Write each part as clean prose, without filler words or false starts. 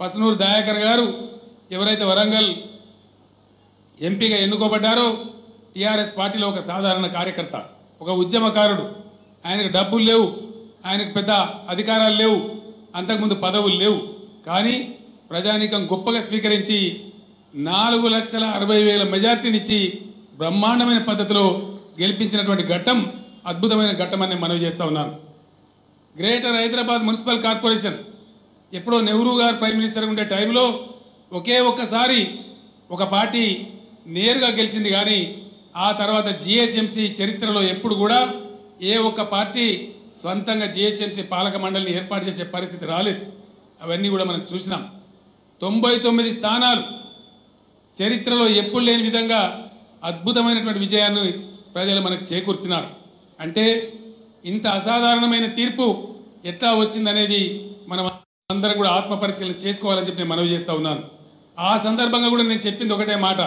పసునూరు దయాకర్ గారు ఎవరైతే వరంగల్ ఎంపీగా ఎన్నుకోబడ్డారో టీఆర్ఎస్ పార్టీలో ఒక సాధారణ కార్యకర్త, ఒక ఉద్యమకారుడు. ఆయనకు డబ్బులు లేవు, ఆయనకు పెద్ద అధికారాలు లేవు, అంతకుముందు పదవులు లేవు. కానీ ప్రజానీకం గొప్పగా స్వీకరించి 4,60,000 మెజార్టీనిచ్చి బ్రహ్మాండమైన పద్ధతిలో గెలిపించినటువంటి ఘట్టం అద్భుతమైన ఘట్టం అని మనవి చేస్తా ఉన్నాను. గ్రేటర్ హైదరాబాద్ మున్సిపల్ కార్పొరేషన్ ఎప్పుడో నెహ్రూ గారు ప్రైమ్ మినిస్టర్ ఉండే టైంలో ఒకే ఒక్కసారి ఒక పార్టీ నేరుగా గెలిచింది. కానీ ఆ తర్వాత జిహెచ్ఎంసీ చరిత్రలో ఎప్పుడు కూడా ఏ ఒక్క పార్టీ స్వంతంగా జిహెచ్ఎంసీ పాలక మండలిని ఏర్పాటు చేసే పరిస్థితి రాలేదు. అవన్నీ కూడా మనం చూసినాం. 99 స్థానాలు చరిత్రలో ఎప్పుడు లేని విధంగా అద్భుతమైనటువంటి విజయాన్ని ప్రజలు మనకు చేకూర్చున్నారు. అంటే ఇంత అసాధారణమైన తీర్పు ఎట్లా వచ్చిందనేది మనం అందరం కూడా ఆత్మ పరిశీలన చేసుకోవాలని చెప్పి నేను మనవి చేస్తా ఉన్నాను. ఆ సందర్భంగా కూడా నేను చెప్పింది ఒకటే మాట,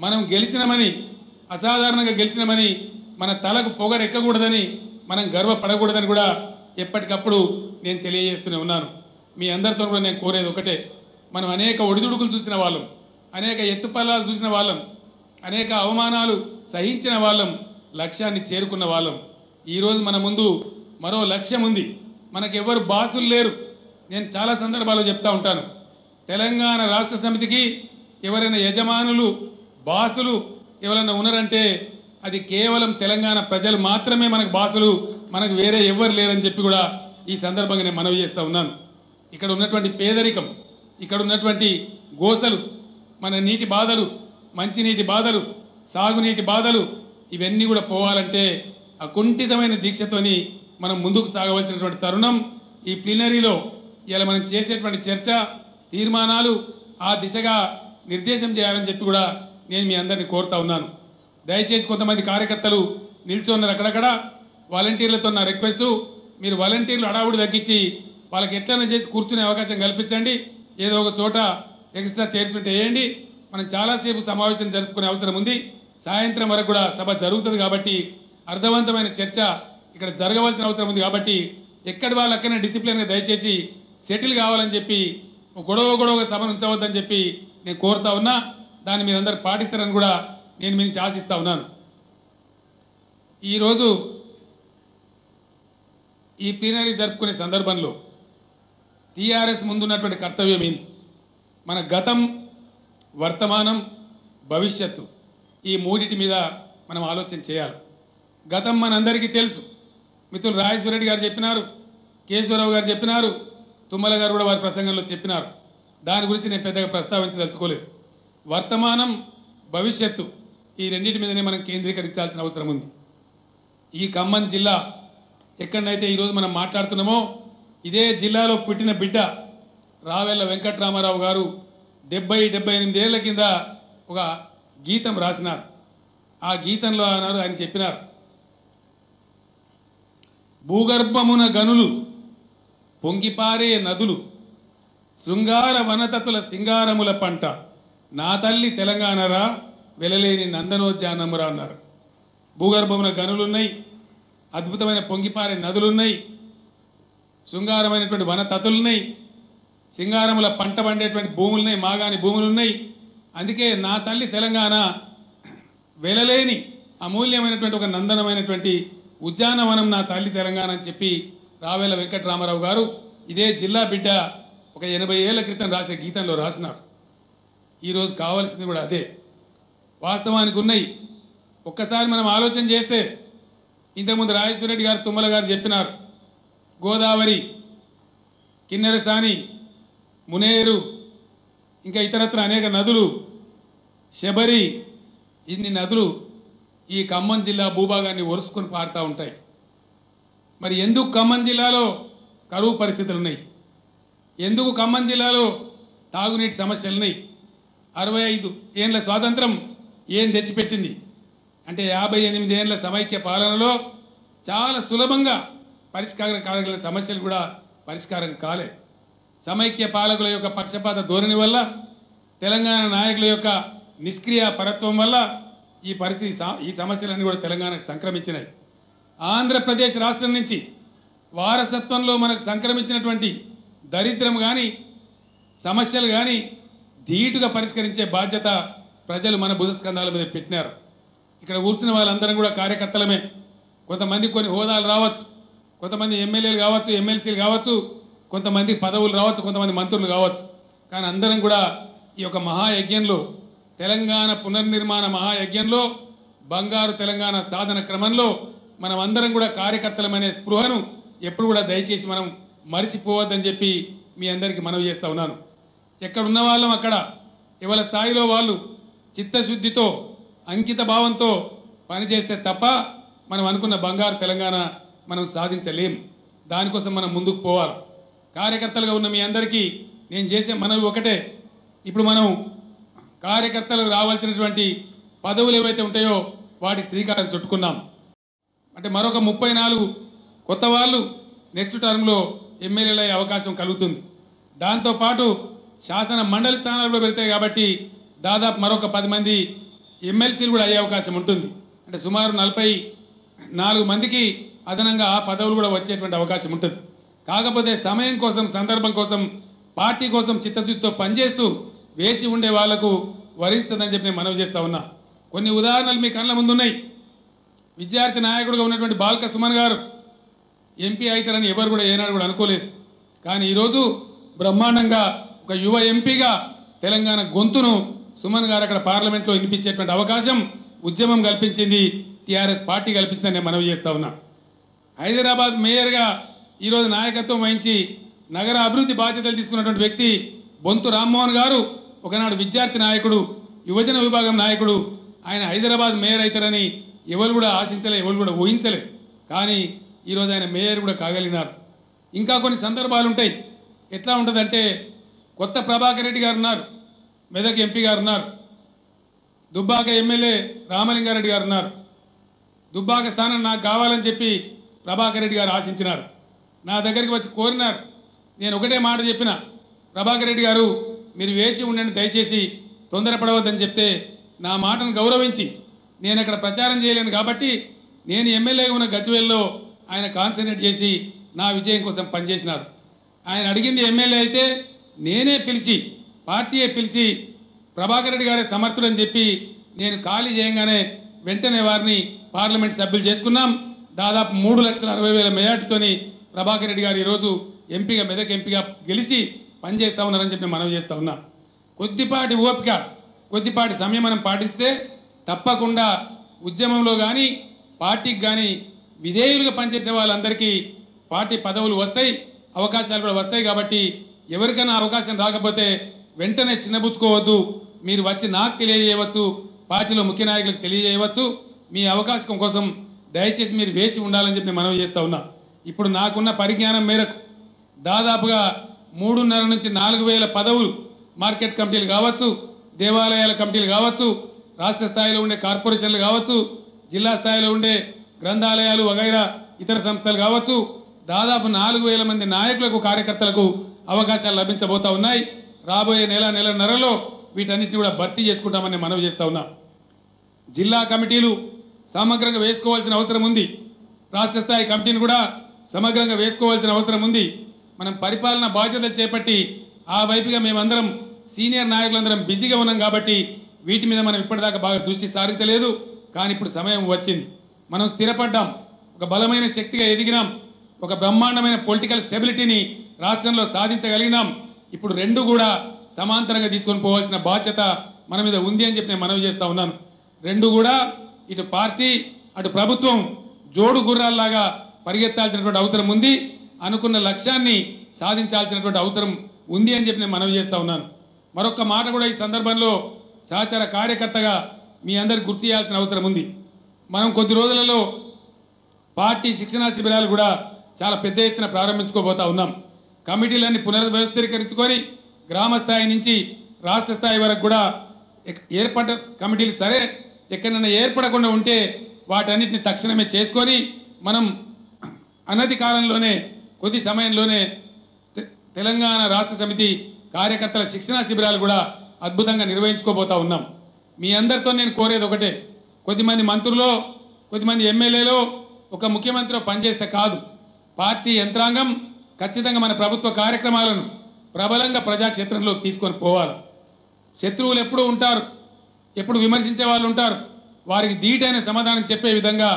మనం గెలిచినామని, అసాధారణంగా గెలిచినామని మన తలకు పొగరెక్కకూడదని, మనం గర్వపడకూడదని కూడా ఎప్పటికప్పుడు నేను తెలియజేస్తూనే ఉన్నాను. మీ అందరితో కూడా నేను కోరేది ఒకటే, మనం అనేక ఒడిదుడుకులు చూసిన వాళ్ళం, అనేక ఎత్తుపల్లాలు చూసిన వాళ్ళం, అనేక అవమానాలు సహించిన వాళ్ళం, లక్ష్యాన్ని చేరుకున్న వాళ్ళం. ఈరోజు మన ముందు మరో లక్ష్యం ఉంది. మనకెవ్వరు బాసులు లేరు. నేను చాలా సందర్భాల్లో చెప్తా ఉంటాను, తెలంగాణ రాష్ట్ర సమితికి ఎవరైనా యజమానులు, బాసులు ఎవరైనా ఉన్నారంటే అది కేవలం తెలంగాణ ప్రజలు మాత్రమే మనకు బాసులు, మనకు వేరే ఎవ్వరు లేరని చెప్పి కూడా ఈ సందర్భంగా నేను మనవి చేస్తూ ఉన్నాను. ఇక్కడ ఉన్నటువంటి పేదరికం, ఇక్కడ ఉన్నటువంటి గోసలు, మన నీటి బాధలు, మంచినీటి బాధలు, సాగునీటి బాధలు, ఇవన్నీ కూడా పోవాలంటే అకుంఠితమైన దీక్షతోని మనం ముందుకు సాగవలసినటువంటి తరుణం. ఈ ప్లీనరీలో ఇలా మనం చేసేటువంటి చర్చ, తీర్మానాలు ఆ దిశగా నిర్దేశం చేయాలని చెప్పి కూడా నేను మీ అందరినీ కోరుతా ఉన్నాను. దయచేసి కొంతమంది కార్యకర్తలు నిల్చున్నారు అక్కడక్కడ, వాలంటీర్లతో నా రిక్వెస్ట్, మీరు వాలంటీర్లు అడావుడి తగ్గించి వాళ్ళకి ఎట్లైనా చేసి కూర్చునే అవకాశం కల్పించండి. ఏదో ఒక చోట ఎక్స్ట్రా చైర్స్ ఉంటే వేయండి. మనం చాలాసేపు సమావేశం జరుపుకునే అవసరం ఉంది. సాయంత్రం వరకు కూడా సభ జరుగుతుంది కాబట్టి అర్థవంతమైన చర్చ ఇక్కడ జరగవలసిన అవసరం ఉంది. కాబట్టి ఎక్కడి వాళ్ళు అక్కడనే డిసిప్లిన్గా దయచేసి సెటిల్ కావాలని చెప్పి గొడవగా సభను ఉంచవద్దని చెప్పి నేను కోరుతా ఉన్నా. దాన్ని మీరందరూ పాటిస్తారని కూడా నేను మీ నుంచి ఆశిస్తా ఉన్నాను. ఈరోజు ఈ ప్లీనరీ జరుపుకునే సందర్భంలో టీఆర్ఎస్ ముందున్నటువంటి కర్తవ్యం ఏంది? మన గతం, వర్తమానం, భవిష్యత్తు, ఈ మూడిటి మీద మనం ఆలోచన చేయాలి. గతం మనందరికీ తెలుసు. మిత్రులు రాజేశ్వరరెడ్డి గారు చెప్పినారు, కేశవరావు గారు చెప్పినారు, తుమ్మల గారు కూడా వారి ప్రసంగంలో చెప్పినారు. దాని గురించి నేను పెద్దగా ప్రస్తావించదలుచుకోలేదు. వర్తమానం, భవిష్యత్తు, ఈ రెండింటి మీదనే మనం కేంద్రీకరించాల్సిన అవసరం ఉంది. ఈ ఖమ్మం జిల్లా ఎక్కడైతే ఈరోజు మనం మాట్లాడుతున్నామో ఇదే జిల్లాలో పుట్టిన బిడ్డ రావెల్ల వెంకట్రామారావు గారు 70-78 ఏళ్ల కింద ఒక గీతం రాసినారు. ఆ గీతంలో ఆయన చెప్పినారు, భూగర్భమున గనులు పొంగిపారే నదులు, శృంగార వనతతుల సింగారముల పంట, నా తల్లి తెలంగాణరా వెలలేని నందనోద్యానమురా అన్నారు. భూగర్భమున గనులున్నాయి, అద్భుతమైన పొంగిపారే నదులున్నాయి, శృంగారమైనటువంటి వనతతులున్నాయి, సింగారముల పంట పండేటువంటి భూములున్నాయి, మాగాని భూములున్నాయి. అందుకే నా తల్లి తెలంగాణ వెలలేని అమూల్యమైనటువంటి ఒక నందనమైనటువంటి ఉద్యానవనం నా తల్లి తెలంగాణ అని చెప్పి రావెల వెంకటరామారావు గారు ఇదే జిల్లా బిడ్డ ఒక 80 ఏళ్ల క్రితం రాసిన గీతంలో రాసినారు. ఈరోజు కావాల్సింది కూడా అదే. వాస్తవానికి ఉన్నాయి. ఒక్కసారి మనం ఆలోచన చేస్తే ఇంతకుముందు రాజేశ్వరరెడ్డి గారు, తుమ్మల గారు చెప్పినారు, గోదావరి, కిన్నెరసాని, మునేరు, ఇంకా ఇతరత్ర అనేక నదులు, శబరి, ఇన్ని నదులు ఈ ఖమ్మం జిల్లా భూభాగాన్ని ఒరుసుకొని పారుతూ ఉంటాయి. మరి ఎందుకు ఖమ్మం జిల్లాలో కరువు పరిస్థితులు ఉన్నాయి? ఎందుకు ఖమ్మం జిల్లాలో తాగునీటి సమస్యలున్నాయి? 65 ఏళ్ల స్వాతంత్రం ఏం తెచ్చిపెట్టింది అంటే 58 ఏళ్ల సమైక్య పాలనలో చాలా సులభంగా పరిష్కారం కాగలిగిన సమస్యలు కూడా పరిష్కారం కాలే. సమైక్య పాలకుల యొక్క పక్షపాత ధోరణి వల్ల, తెలంగాణ నాయకుల యొక్క నిష్క్రియ పరత్వం వల్ల ఈ పరిస్థితి, ఈ సమస్యలన్నీ కూడా తెలంగాణకు సంక్రమించినాయి. ఆంధ్రప్రదేశ్ రాష్ట్రం నుంచి వారసత్వంలో మనకు సంక్రమించినటువంటి దరిద్రం కానీ, సమస్యలు కానీ ధీటుగా పరిష్కరించే బాధ్యత ప్రజలు మన భుజస్కంధాల మీద పెట్టినారు. ఇక్కడ కూర్చున్న వాళ్ళందరం కూడా కార్యకర్తలమే. కొంతమంది కొన్ని హోదాలు రావచ్చు, కొంతమంది ఎమ్మెల్యేలు కావచ్చు, ఎమ్మెల్సీలు కావచ్చు, కొంతమంది పదవులు రావచ్చు, కొంతమంది మంత్రులు కావచ్చు. కానీ అందరం కూడా ఈ యొక్క మహాయజ్ఞంలో, తెలంగాణ పునర్నిర్మాణ మహాయజ్ఞంలో, బంగారు తెలంగాణ సాధన క్రమంలో మనం అందరం కూడా కార్యకర్తలమనే స్పృహను ఎప్పుడు కూడా దయచేసి మనం మరిచిపోవద్దని చెప్పి మీ అందరికీ మనవి చేస్తా ఉన్నాను. ఎక్కడ ఉన్న వాళ్ళం అక్కడ ఇవాళ స్థాయిలో వాళ్ళు చిత్తశుద్ధితో అంకిత భావంతో పనిచేస్తే తప్ప మనం అనుకున్న బంగారు తెలంగాణ మనం సాధించలేం. దానికోసం మనం ముందుకు పోవాలి. కార్యకర్తలుగా ఉన్న మీ అందరికీ నేను చేసే మనవి ఒకటే, ఇప్పుడు మనం కార్యకర్తలకు రావాల్సినటువంటి పదవులు ఏవైతే ఉంటాయో వాటికి శ్రీకారం చుట్టుకున్నాం. అంటే మరొక 34 కొత్త వాళ్ళు నెక్స్ట్ టర్మ్లో ఎమ్మెల్యేలు అయ్యే అవకాశం కలుగుతుంది. దాంతోపాటు శాసన మండలి స్థానాలు కూడా పెడతాయి కాబట్టి దాదాపు మరొక 10 మంది ఎమ్మెల్సీలు కూడా అయ్యే అవకాశం ఉంటుంది. అంటే సుమారు 44 మందికి అదనంగా ఆ పదవులు కూడా వచ్చేటువంటి అవకాశం ఉంటుంది. కాకపోతే సమయం కోసం, సందర్భం కోసం, పార్టీ కోసం చిత్తశుద్ధితో పనిచేస్తూ వేచి ఉండే వాళ్లకు వరిస్తుందని చెప్పి నేను మనవి చేస్తా ఉన్నా. కొన్ని ఉదాహరణలు మీ కళ్ళ ముందున్నాయి. విద్యార్థి నాయకుడిగా ఉన్నటువంటి బాల్క సుమన్ గారు ఎంపీ అవుతారని ఎవరు కూడా ఏనాడు కూడా అనుకోలేదు. కానీ ఈరోజు బ్రహ్మాండంగా ఒక యువ ఎంపీగా తెలంగాణ గొంతును సుమన్ గారు అక్కడ పార్లమెంట్లో వినిపించేటువంటి అవకాశం ఉద్యమం కల్పించింది, టీఆర్ఎస్ పార్టీ కల్పించిందని నేను మనవి చేస్తా ఉన్నా. హైదరాబాద్ మేయర్గా ఈరోజు నాయకత్వం వహించి నగర అభివృద్ధి బాధ్యతలు తీసుకున్నటువంటి వ్యక్తి బొంతు రామ్మోహన్ గారు ఒకనాడు విద్యార్థి నాయకుడు, యువజన విభాగం నాయకుడు. ఆయన హైదరాబాద్ మేయర్ అవుతారని ఎవరు కూడా ఆశించలే, ఎవరు కూడా ఊహించలే. కానీ ఈరోజు ఆయన మేయర్ కూడా కాగలిగినారు. ఇంకా కొన్ని సందర్భాలు ఉంటాయి. ఎట్లా ఉంటుందంటే, కొత్త ప్రభాకర్ రెడ్డి గారు ఉన్నారు, మెదక్ ఎంపీ గారు ఉన్నారు, దుబ్బాక ఎమ్మెల్యే రామలింగారెడ్డి గారు ఉన్నారు. దుబ్బాక స్థానం నాకు కావాలని చెప్పి ప్రభాకర్ రెడ్డి గారు ఆశించినారు. నా దగ్గరికి వచ్చి కోరినారు. నేను ఒకటే మాట చెప్పిన, ప్రభాకర్ రెడ్డి గారు మీరు వేచి ఉండండి, దయచేసి తొందరపడవద్దని చెప్తే నా మాటను గౌరవించి నేను అక్కడ ప్రచారం చేయలేను కాబట్టి నేను ఎమ్మెల్యేగా ఉన్న గజ్వేల్లో ఆయన కాన్సన్ట్రేట్ చేసి నా విజయం కోసం పనిచేసినారు. ఆయన అడిగింది ఎమ్మెల్యే అయితే నేనే పిలిచి, పార్టీయే పిలిచి ప్రభాకర్ రెడ్డి గారే సమర్థుడని చెప్పి నేను ఖాళీ చేయంగానే వెంటనే వారిని పార్లమెంట్ సభ్యులు చేసుకున్నాం. దాదాపు 3,60,000 మెజార్టీతోని ప్రభాకర్ రెడ్డి గారు ఈరోజు ఎంపీగా, మెదక్ ఎంపీగా గెలిచి పనిచేస్తా ఉన్నారని చెప్పి మనవి చేస్తా ఉన్నా. కొద్దిపాటి ఓపిక, కొద్దిపాటి సమయం మనం పాటిస్తే తప్పకుండా ఉద్యమంలో కానీ పార్టీకి కానీ విధేయులుగా పనిచేసే వాళ్ళందరికీ పార్టీ పదవులు వస్తాయి, అవకాశాలు కూడా వస్తాయి. కాబట్టి ఎవరికైనా అవకాశం రాకపోతే వెంటనే చిన్నబుచ్చుకోవద్దు. మీరు వచ్చి నాకు తెలియజేయవచ్చు, పార్టీలో ముఖ్య నాయకులకు తెలియజేయవచ్చు. మీ అవకాశం కోసం దయచేసి మీరు వేచి ఉండాలని చెప్పి మనవి చేస్తా ఉన్నా. ఇప్పుడు నాకున్న పరిజ్ఞానం మేరకు దాదాపుగా 3.5 నుంచి 4,000 పదవులు మార్కెట్ కమిటీలు కావచ్చు, దేవాలయాల కమిటీలు కావచ్చు, రాష్ట్ర స్థాయిలో ఉండే కార్పొరేషన్లు కావచ్చు, జిల్లా స్థాయిలో ఉండే గ్రంథాలయాలు వగైరా ఇతర సంస్థలు కావచ్చు, దాదాపు 4,000 మంది నాయకులకు, కార్యకర్తలకు అవకాశాలు లభించబోతా ఉన్నాయి. రాబోయే నెలన్నరలో వీటన్నిటిని కూడా భర్తీ చేసుకుంటామని మనవి చేస్తా ఉన్నా. జిల్లా కమిటీలు సమగ్రంగా వేసుకోవాల్సిన అవసరం ఉంది. రాష్ట్ర స్థాయి కమిటీని కూడా సమగ్రంగా వేసుకోవాల్సిన అవసరం ఉంది. మనం పరిపాలన బాధ్యతలు చేపట్టి ఆ వైపుగా మేమందరం సీనియర్ నాయకులందరం బిజీగా ఉన్నాం కాబట్టి వీటి మీద మనం ఇప్పటిదాకా బాగా దృష్టి సారించలేదు. కానీ ఇప్పుడు సమయం వచ్చింది, మనం స్థిరపడ్డాం, ఒక బలమైన శక్తిగా ఎదిగినాం, ఒక బ్రహ్మాండమైన పొలిటికల్ స్టెబిలిటీని రాష్ట్రంలో సాధించగలిగినాం. ఇప్పుడు రెండు కూడా సమాంతరంగా తీసుకొని పోవాల్సిన బాధ్యత మన మీద ఉంది అని చెప్పి నేను మనవి చేస్తా ఉన్నాను. రెండు కూడా ఇటు పార్టీ అటు ప్రభుత్వం జోడు గుర్రాల్లాగా పరిగెత్తాల్సినటువంటి అవసరం ఉంది. అనుకున్న లక్ష్యాన్ని సాధించాల్సినటువంటి అవసరం ఉంది అని చెప్పి నేను మనవి చేస్తా ఉన్నాను. మరొక మాట కూడా ఈ సందర్భంలో సహచర కార్యకర్తగా మీ అందరికి గుర్తు చేయాల్సిన అవసరం ఉంది. మనం కొద్ది రోజులలో పార్టీ శిక్షణా శిబిరాలు కూడా చాలా పెద్ద ఎత్తున ప్రారంభించుకోబోతా ఉన్నాం. కమిటీలన్నీ పునర్వ్యవస్థీకరించుకొని గ్రామ స్థాయి నుంచి రాష్ట్ర స్థాయి వరకు కూడా ఏర్పడ్డ కమిటీలు సరే, ఎక్కడైనా ఏర్పడకుండా ఉంటే వాటన్నిటిని తక్షణమే చేసుకొని మనం అనతి కాలంలోనే, కొద్ది సమయంలోనే తెలంగాణ రాష్ట్ర సమితి కార్యకర్తల శిక్షణా శిబిరాలు కూడా అద్భుతంగా నిర్వహించుకోబోతా ఉన్నాం. మీ అందరితో నేను కోరేది ఒకటే, కొద్దిమంది మంత్రులు, కొద్దిమంది ఎమ్మెల్యేలు, ఒక ముఖ్యమంత్రి పనిచేస్తే కాదు, పార్టీ యంత్రాంగం ఖచ్చితంగా మన ప్రభుత్వ కార్యక్రమాలను, ప్రబలంగా ప్రజాక్షేత్రంలోకి తీసుకొని పోవాలి. శత్రువులు ఎప్పుడూ ఉంటారు, ఎప్పుడు విమర్శించే వాళ్ళు ఉంటారు. వారికి ధీటైన సమాధానం చెప్పే విధంగా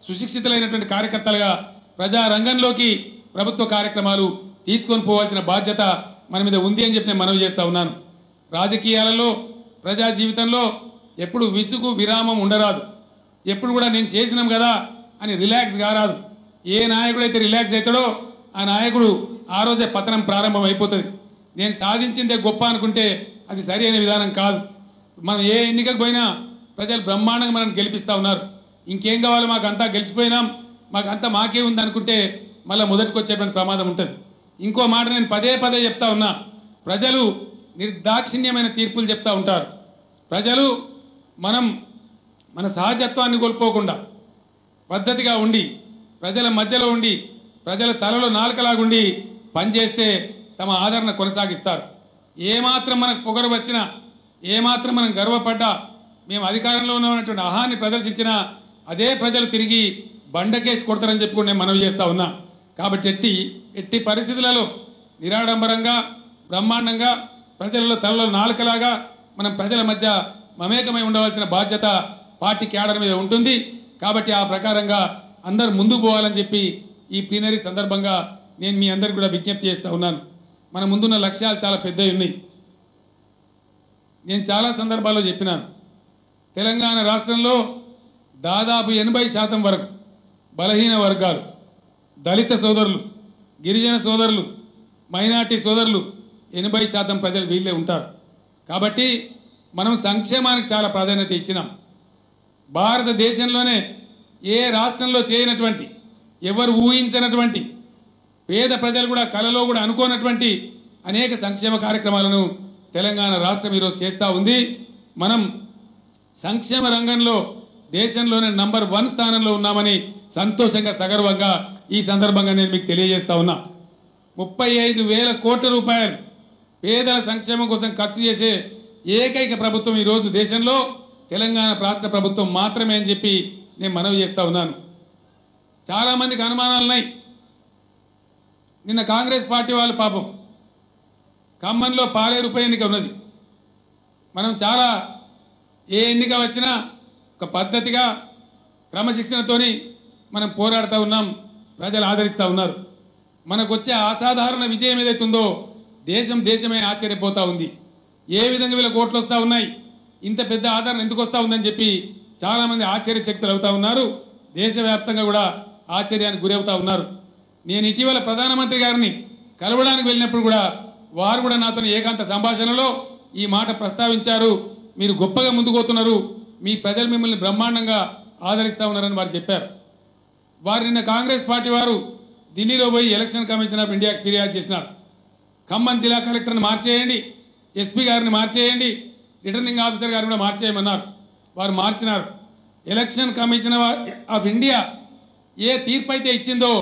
సుశిక్షితులైనటువంటి కార్యకర్తలుగా ప్రజారంగంలోకి ప్రభుత్వ కార్యక్రమాలు తీసుకొని పోవాల్సిన బాధ్యత మన మీద ఉంది అని చెప్పి నేను మనవి చేస్తా ఉన్నాను. రాజకీయాలలో ప్రజా జీవితంలో ఎప్పుడు విసుగు విరామం ఉండరాదు. ఎప్పుడు కూడా నేను చేసినాం కదా అని రిలాక్స్ కారాదు. ఏ నాయకుడైతే రిలాక్స్ అవుతాడో ఆ నాయకుడు ఆ రోజే పతనం ప్రారంభం అయిపోతుంది. నేను సాధించిందే గొప్ప అనుకుంటే అది సరి అయిన విధానం కాదు. మనం ఏ ఎన్నికకు పోయినా ప్రజలు బ్రహ్మాండంగా మనం గెలిపిస్తూ ఉన్నారు. ఇంకేం కావాలి, మాకు అంతా గెలిచిపోయినాం, మాకు అంతా మాకే ఉంది అనుకుంటే మళ్ళీ మొదటికి వచ్చేటువంటి ప్రమాదం ఉంటుంది. ఇంకో మాట నేను పదే పదే చెప్తా ఉన్నా, ప్రజలు నిర్దాక్షిణ్యమైన తీర్పులు చెప్తా ఉంటారు. ప్రజలు మన సహజత్వాన్ని కోల్పోకుండా పద్ధతిగా ఉండి ప్రజల మధ్యలో ఉండి ప్రజల తలలో నాలుకలాగుండి పనిచేస్తే తమ ఆదరణ కొనసాగిస్తారు. ఏమాత్రం మనకు పొగరు వచ్చినా, ఏమాత్రం మనం గర్వపడ్డా, మేము అధికారంలో ఉన్నటువంటి అహాన్ని ప్రదర్శించినా అదే ప్రజలు తిరిగి బండకేసి కొడతారని చెప్పుకుని నేను మనవి చేస్తా ఉన్నా. కాబట్టి ఎట్టి పరిస్థితులలో నిరాడంబరంగా బ్రహ్మాండంగా ప్రజలలో తలలో నాలుకలాగా మనం ప్రజల మధ్య మమేకమై ఉండవలసిన బాధ్యత పార్టీ క్యాడర్ మీద ఉంటుంది. కాబట్టి ఆ ప్రకారంగా అందరూ ముందుకు పోవాలని చెప్పి ఈ ప్లీనరీ సందర్భంగా నేను మీ అందరికీ కూడా విజ్ఞప్తి చేస్తూ ఉన్నాను. మన ముందున్న లక్ష్యాలు చాలా పెద్దవి ఉన్నాయి. నేను చాలా సందర్భాల్లో చెప్పినాను, తెలంగాణ రాష్ట్రంలో దాదాపు 80% వరకు బలహీన వర్గాలు, దళిత సోదరులు, గిరిజన సోదరులు, మైనార్టీ సోదరులు 80% ప్రజలు వీళ్ళే ఉంటారు. కాబట్టి మనం సంక్షేమానికి చాలా ప్రాధాన్యత ఇచ్చినాం. భారతదేశంలోనే ఏ రాష్ట్రంలో చేయనటువంటి, ఎవరు ఊహించినటువంటి, పేద ప్రజలు కూడా కలలో కూడా అనుకోనటువంటి అనేక సంక్షేమ కార్యక్రమాలను తెలంగాణ రాష్ట్రం ఈరోజు చేస్తూ ఉంది. మనం సంక్షేమ రంగంలో దేశంలోనే నంబర్ 1 స్థానంలో ఉన్నామని సంతోషంగా సగర్వంగా ఈ సందర్భంగా నేను మీకు తెలియజేస్తా ఉన్నా. 35,000 కోట్ల రూపాయలు పేదల సంక్షేమం కోసం ఖర్చు చేసే ఏకైక ప్రభుత్వం ఈరోజు దేశంలో తెలంగాణ రాష్ట్ర ప్రభుత్వం మాత్రమే అని చెప్పి నేను మనవి చేస్తా ఉన్నాను. చాలామందికి అనుమానాలు ఉన్నాయి. నిన్న కాంగ్రెస్ పార్టీ వాళ్ళు పాపం ఖమ్మంలో పాలేరు ఉప ఎన్నిక ఉన్నది. మనం చాలా ఏ ఎన్నిక వచ్చినా ఒక పద్ధతిగా క్రమశిక్షణతోని మనం పోరాడుతూ ఉన్నాం, ప్రజలు ఆదరిస్తూ ఉన్నారు. మనకు వచ్చే అసాధారణ విజయం ఏదైతుందో దేశమే ఆశ్చర్యపోతూ ఉంది. ఏ విధంగా వీళ్ళ ఓట్లు వస్తూ ఉన్నాయి, ఇంత పెద్ద ఆదరణ ఎందుకు వస్తూ ఉందని చెప్పి చాలామంది ఆశ్చర్యచకితులు అవుతూ ఉన్నారు. దేశవ్యాప్తంగా కూడా ఆశ్చర్యానికి గురవుతూ ఉన్నారు. నేను ఇటీవల ప్రధానమంత్రి గారిని కలవడానికి వెళ్ళినప్పుడు కూడా వారు కూడా నాతో ఏకాంత సంభాషణలో ఈ మాట ప్రస్తావించారు. మీరు గొప్పగా ముందుకుపోతున్నారు, మీ ప్రజలు మిమ్మల్ని బ్రహ్మాండంగా ఆదరిస్తూ ఉన్నారని వారు చెప్పారు. వారు నిన్న కాంగ్రెస్ పార్టీ వారు ఢిల్లీలో పోయి ఎలక్షన్ కమిషన్ ఆఫ్ ఇండియాకి ఫిర్యాదు చేసినారు. ఖమ్మం జిల్లా కలెక్టర్ని మార్చేయండి, ఎస్పీ గారిని మార్చేయండి, రిటర్నింగ్ ఆఫీసర్ గారిని కూడా మార్చేయమన్నారు. వారు మార్చినారు. ఎలక్షన్ కమిషన్ ఆఫ్ ఇండియా ఏ తీర్పు అయితే ఇచ్చిందో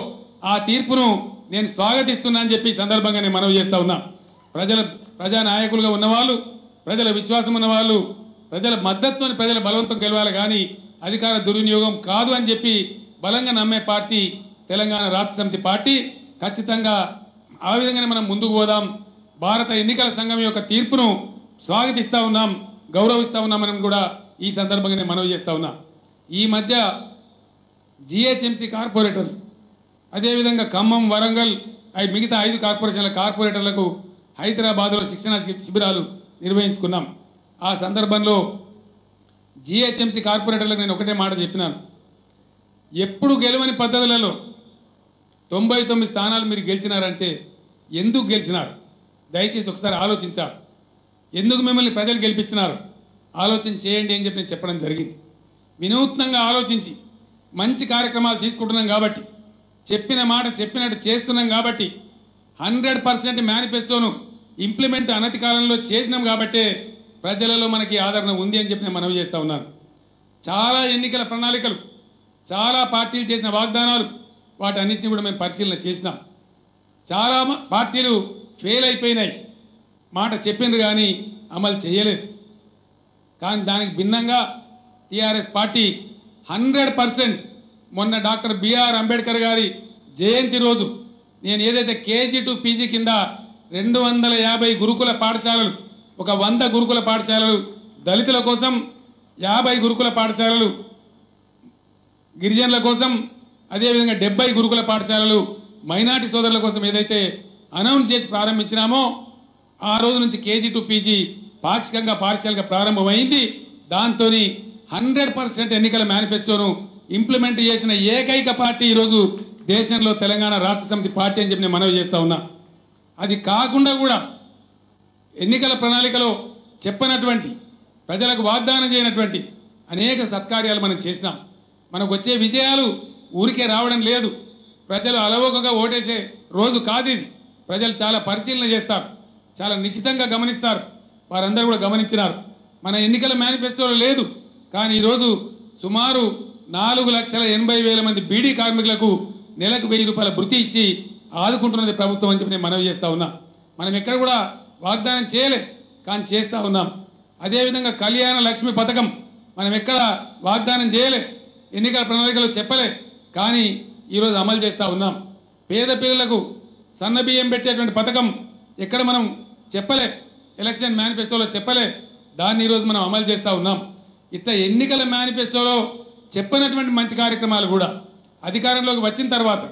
ఆ తీర్పును నేను స్వాగతిస్తున్నా అని చెప్పి సందర్భంగా నేను మనవి చేస్తా ఉన్నా. ప్రజా నాయకులుగా ఉన్నవాళ్ళు, ప్రజల విశ్వాసం ఉన్నవాళ్ళు, ప్రజల మద్దతుని ప్రజల బలవంతం గెలవాలి కానీ అధికార దుర్వినియోగం కాదు అని చెప్పి బలంగా నమ్మే పార్టీ తెలంగాణ రాష్ట్ర సమితి పార్టీ. ఖచ్చితంగా ఆ విధంగానే మనం ముందుకు పోదాం. భారత ఎన్నికల సంఘం యొక్క తీర్పును స్వాగతిస్తూ ఉన్నాం, గౌరవిస్తూ ఉన్నామని కూడా ఈ సందర్భంగా నేను మనవి చేస్తా ఉన్నా. ఈ మధ్య జిహెచ్ఎంసీ కార్పొరేటర్లు, అదేవిధంగా ఖమ్మం, వరంగల్, మిగతా 5 కార్పొరేషన్ల కార్పొరేటర్లకు హైదరాబాద్లో శిక్షణ శిబిరాలు నిర్వహించుకున్నాం. ఆ సందర్భంలో జిహెచ్ఎంసీ కార్పొరేటర్లకు నేను ఒకటే మాట చెప్పినాను, ఎప్పుడు గెలవని పద్ధతులలో 99 స్థానాలు మీరు గెలిచినారంటే ఎందుకు గెలిచినారు? దయచేసి ఒకసారి ఆలోచించారు. ఎందుకు మిమ్మల్ని ప్రజలు గెలిపించినారు ఆలోచన చేయండి అని చెప్పి నేను చెప్పడం జరిగింది. వినూత్నంగా ఆలోచించి మంచి కార్యక్రమాలు తీసుకుంటున్నాం కాబట్టి, చెప్పిన మాట చెప్పినట్టు చేస్తున్నాం కాబట్టి, 100% మేనిఫెస్టోను ఇంప్లిమెంట్ అనతి కాలంలో చేసినాం కాబట్టే ప్రజలలో మనకి ఆదరణ ఉంది అని చెప్పి నేను మనవి చేస్తూ ఉన్నాను. చాలా ఎన్నికల ప్రణాళికలు, చాలా పార్టీలు చేసిన వాగ్దానాలు, వాటన్నిటిని కూడా మేము పరిశీలన చేసినాం. చాలా పార్టీలు ఫెయిల్ అయిపోయినాయి, మాట చెప్పిండ్రు కానీ అమలు చేయలేదు. కానీ దానికి భిన్నంగా టీఆర్ఎస్ పార్టీ 100% మొన్న డాక్టర్ బిఆర్ అంబేద్కర్ గారి జయంతి రోజు నేను ఏదైతే కేజీ టు పీజీ కింద 250 గురుకుల పాఠశాలలు, ఒక 100 గురుకుల పాఠశాలలు దళితుల కోసం, 50 గురుకుల పాఠశాలలు గిరిజనుల కోసం, అదేవిధంగా 70 గురుకుల పాఠశాలలు మైనార్టీ సోదరుల కోసం ఏదైతే అనౌన్స్ చేసి ప్రారంభించినామో ఆ రోజు నుంచి కేజీ టు పీజీ పాఠశాలగా ప్రారంభమైంది. దాంతో 100% ఎన్నికల మేనిఫెస్టోను ఇంప్లిమెంట్ చేసిన ఏకైక పార్టీ ఈరోజు దేశంలో తెలంగాణ రాష్ట్ర సమితి పార్టీ అని చెప్పి నేను మనవి చేస్తా ఉన్నా. అది కాకుండా కూడా ఎన్నికల ప్రణాళికలో చెప్పనటువంటి, ప్రజలకు వాగ్దానం చేయనటువంటి అనేక సత్కార్యాలు మనం చేసినాం. మనకు వచ్చే విజయాలు ఊరికే రావడం లేదు. ప్రజలు అలవోకగా ఓటేసే రోజు కాదు ఇది. ప్రజలు చాలా పరిశీలన చేస్తారు, చాలా నిశితంగా గమనిస్తారు. వారందరూ కూడా గమనించినారు. మన ఎన్నికల మేనిఫెస్టోలో లేదు, కానీ ఈరోజు సుమారు 4,80,000 మంది బీడీ కార్మికులకు నెలకు 1,000 రూపాయల భృతి ఇచ్చి ఆదుకుంటున్నది ప్రభుత్వం అని చెప్పి నేను మనవి చేస్తా ఉన్నా. మనం ఎక్కడ కూడా వాగ్దానం చేయలే, కానీ చేస్తూ ఉన్నాం. అదేవిధంగా కళ్యాణ లక్ష్మి పథకం మనం ఎక్కడ వాగ్దానం చేయలే, ఎన్నికల ప్రణాళికలో చెప్పలే, కానీ ఈరోజు అమలు చేస్తూ ఉన్నాం. పేద పిల్లలకు సన్న బియ్యం పెట్టేటువంటి పథకం ఎక్కడ మనం చెప్పలే, ఎలక్షన్ మేనిఫెస్టోలో చెప్పలే, దాన్ని ఈరోజు మనం అమలు చేస్తూ ఉన్నాం. ఇట్లా ఎన్నికల మేనిఫెస్టోలో చెప్పనటువంటి మంచి కార్యక్రమాలు కూడా అధికారంలోకి వచ్చిన తర్వాత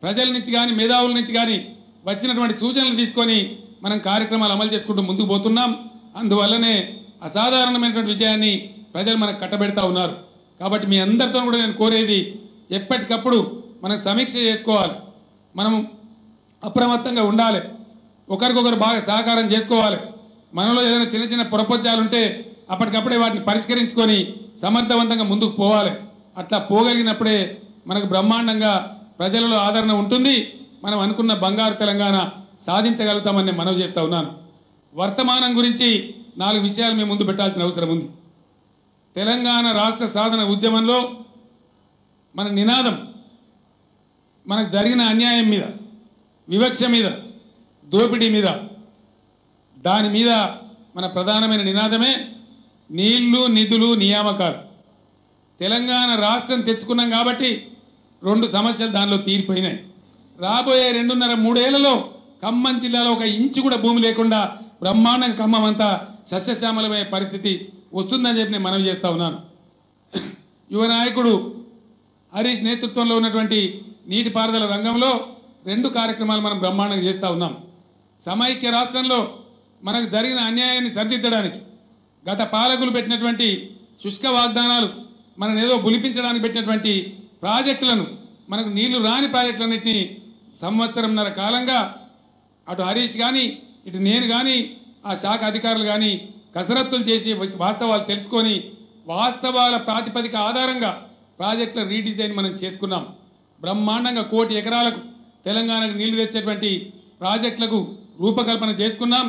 ప్రజల నుంచి కానీ మేధావుల నుంచి కానీ వచ్చినటువంటి సూచనలు తీసుకొని మనం కార్యక్రమాలు అమలు చేసుకుంటూ ముందుకు పోతున్నాం. అందువల్లనే అసాధారణమైనటువంటి విజయాన్ని ప్రజలు మనకు కట్టబెడతా ఉన్నారు. కాబట్టి మీ అందరితో కూడా నేను కోరేది, ఎప్పటికప్పుడు మనం సమీక్ష చేసుకోవాలి, మనం అప్రమత్తంగా ఉండాలి, ఒకరికొకరు బాగా సహకారం చేసుకోవాలి. మనలో ఏదైనా చిన్న చిన్న పొరపచ్చాలు ఉంటే అప్పటికప్పుడే వాటిని పరిష్కరించుకొని సమర్థవంతంగా ముందుకు పోవాలి. అట్లా పోగలిగినప్పుడే మనకు బ్రహ్మాండంగా ప్రజలలో ఆదరణ ఉంటుంది. మనం అనుకున్న బంగారు తెలంగాణ సాధించగలుగుతామని నేను మనవి చేస్తూ ఉన్నాను. వర్తమానం గురించి 4 విషయాలు మేము ముందు పెట్టాల్సిన అవసరం ఉంది. తెలంగాణ రాష్ట్ర సాధన ఉద్యమంలో మన నినాదం మనకు జరిగిన అన్యాయం మీద, వివక్ష మీద, దోపిడీ మీద, దాని మీద మన ప్రధానమైన నినాదమే నీళ్లు, నిధులు, నియామకాలు. తెలంగాణ రాష్ట్రం తెచ్చుకున్నాం కాబట్టి 2 సమస్యలు దానిలో తీరిపోయినాయి. రాబోయే 2.5-3 ఏళ్లలో ఖమ్మం జిల్లాలో 1 ఇంచు కూడా భూమి లేకుండా బ్రహ్మాండంగా ఖమ్మం అంతా సస్యశ్యామలమయ్యే పరిస్థితి వస్తుందని చెప్పి నేను మనవి చేస్తా ఉన్నాను. యువ నాయకుడు హరీష్ నేతృత్వంలో ఉన్నటువంటి నీటిపారుదల రంగంలో 2 కార్యక్రమాలు మనం బ్రహ్మాండంగా చేస్తూ ఉన్నాం. సమైక్య రాష్ట్రంలో మనకు జరిగిన అన్యాయాన్ని సరిదిద్దడానికి గత పాలకులు పెట్టినటువంటి శుష్క వాగ్దానాలు, మనని ఏదో బులిపించడానికి పెట్టినటువంటి ప్రాజెక్టులను, మనకు నీళ్లు రాని ప్రాజెక్టులన్నింటినీ 1.5 సంవత్సరం కాలంగా అటు హరీష్ కానీ ఇటు నేను కానీ ఆ శాఖ అధికారులు కానీ కసరత్తులు చేసి వాస్తవాలు తెలుసుకొని వాస్తవాల ప్రాతిపదిక ఆధారంగా ప్రాజెక్టుల రీడిజైన్ మనం చేసుకున్నాం. బ్రహ్మాండంగా 1 కోటి ఎకరాలకు తెలంగాణకు నీళ్లు తెచ్చేటువంటి ప్రాజెక్టులకు రూపకల్పన చేసుకున్నాం.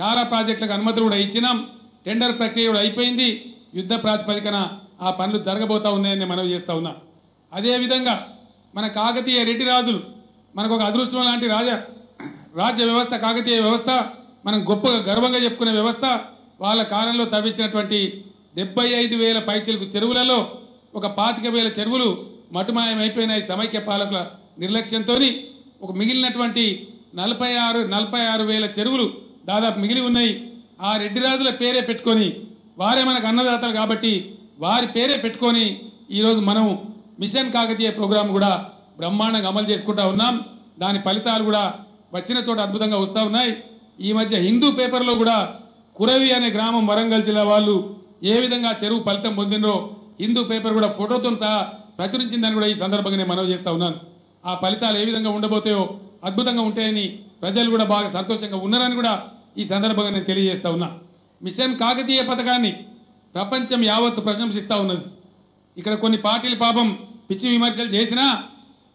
చాలా ప్రాజెక్టులకు అనుమతులు కూడా ఇచ్చినాం. టెండర్ ప్రక్రియ కూడా అయిపోయింది. యుద్ధ ప్రాతిపదికన ఆ పనులు జరగబోతా ఉన్నాయని మనవి చేస్తా ఉన్నా. అదేవిధంగా మన కాకతీయ రెడ్డి రాజులు మనకు ఒక అదృష్టం లాంటి రాజ్య వ్యవస్థ, కాకతీయ వ్యవస్థ, మనం గొప్పగా గర్వంగా చెప్పుకునే వ్యవస్థ. వాళ్ళ కాలంలో తవ్వించినటువంటి 75,000 పైచిలకు చెరువులలో ఒక 25,000 చెరువులు మటుమాయమైపోయినాయి సమైక్య పాలకుల నిర్లక్ష్యంతో. ఒక మిగిలినటువంటి 46,000 చెరువులు దాదాపు మిగిలి ఉన్నాయి. ఆ రెడ్డి రాజుల పేరే పెట్టుకొని, వారే మనకు అన్నదాతలు కాబట్టి వారి పేరే పెట్టుకొని ఈరోజు మనం మిషన్ కాకతీయ ప్రోగ్రాం కూడా బ్రహ్మాండంగా అమలు చేసుకుంటా ఉన్నాం. దాని ఫలితాలు కూడా వచ్చిన చోట అద్భుతంగా వస్తూ ఉన్నాయి. ఈ మధ్య హిందూ పేపర్లో కూడా కురవి అనే గ్రామం వరంగల్ జిల్లా వాళ్ళు ఏ విధంగా చెరువు ఫలితం పొందినరో హిందూ పేపర్ కూడా ఫోటోతో సహా ప్రచురించిందని కూడా ఈ సందర్భంగా నేను మనవి చేస్తూ ఉన్నాను. ఆ ఫలితాలు ఏ విధంగా ఉండబోతాయో అద్భుతంగా ఉంటాయని, ప్రజలు కూడా బాగా సంతోషంగా ఉన్నారని కూడా ఈ సందర్భంగా నేను తెలియజేస్తా ఉన్నా. మిషన్ కాకతీయ పథకాన్ని ప్రపంచం యావత్తు ప్రశంసిస్తూ ఉన్నది. ఇక్కడ కొన్ని పార్టీలు పాపం పిచ్చి విమర్శలు చేసినా